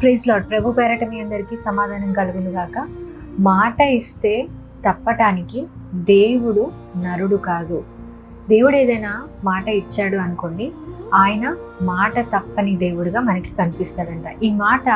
Praise lord. ప్రభు పేరట మీ అందరికీ సమాధానం కలుగును గాక. మాట ఇస్తే తప్పటానికి దేవుడు నరుడు కాదు. దేవుడు ఏదైనా మాట ఇచ్చాడు అనుకోండి, ఆయన మాట తప్పని దేవుడుగా మనకి కనిపిస్తాడంట. ఈ మాట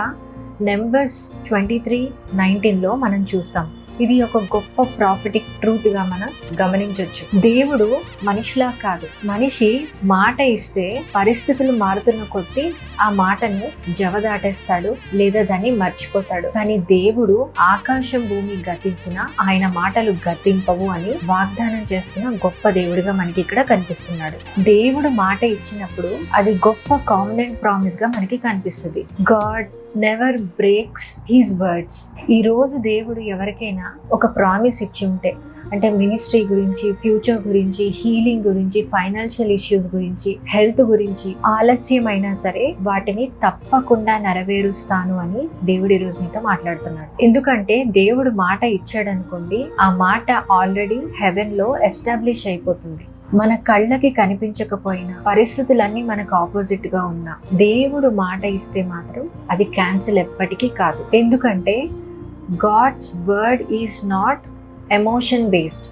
నెంబర్స్ 23:19 మనం చూస్తాం. ఇది ఒక గొప్ప ప్రాఫిటిక్ ట్రూత్ గా మనం గమనించవచ్చు. దేవుడు మనిషిలా కాదు. మనిషి మాట ఇస్తే పరిస్థితులు మారుతున్న కొద్దీ ఆ మాటను జవదాటేస్తాడు లేదా దాన్ని మర్చిపోతాడు. కానీ దేవుడు ఆకాశం భూమి గతించిన ఆయన మాటలు గతింపవు అని వాగ్దానం చేస్తున్న గొప్ప దేవుడిగా మనకి ఇక్కడ కనిపిస్తున్నాడు. దేవుడు మాట ఇచ్చినప్పుడు అది గొప్ప కాన్ఫిడెంట్ ప్రామిస్ గా మనకి కనిపిస్తుంది. God never breaks his words. ఈ రోజు దేవుడు ఎవరికైనా ఒక ప్రామిస్ ఇచ్చి ఉంటే, అంటే మినిస్ట్రీ గురించి, ఫ్యూచర్ గురించి, హీలింగ్ గురించి, ఫైనాన్షియల్ ఇష్యూస్ గురించి, హెల్త్ గురించి ఆలస్యమైనా సరే వాటిని తప్పకుండా నెరవేరుస్తాను అని దేవుడు ఈ రోజు నీతో మాట్లాడుతున్నాడు. ఎందుకంటే దేవుడు మాట ఇచ్చాడు అనుకోండి, ఆ మాట ఆల్రెడీ హెవెన్ లో ఎస్టాబ్లిష్ అయిపోతుంది. మన కళ్ళకి కనిపించకపోయినా, పరిస్థితులన్నీ మనకు ఆపోజిట్ గా ఉన్నా, దేవుడు మాట ఇస్తే మాత్రం అది క్యాన్సిల్ ఎప్పటికీ కాదు. ఎందుకంటే God's word is not emotion based,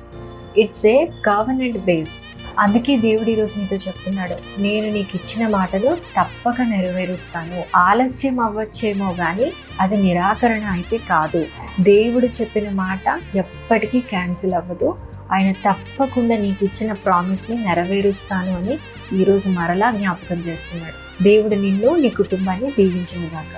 it's a covenant based. అందుకే దేవుడు ఈరోజు నీతో చెప్తున్నాడు, నేను నీకు ఇచ్చిన మాటలు తప్పక నెరవేరుస్తాను. ఆలస్యం అవ్వచ్చేమో కానీ అది నిరాకరణ అయితే కాదు. దేవుడు చెప్పిన మాట ఎప్పటికీ క్యాన్సిల్ అవ్వదు. ఆయన తప్పకుండా నీకు ఇచ్చిన ప్రామిస్ని నెరవేరుస్తాను అని ఈరోజు మరలా జ్ఞాపకం చేస్తున్నాడు. దేవుడు నిన్ను, నీ కుటుంబాన్ని దీవించును గాక.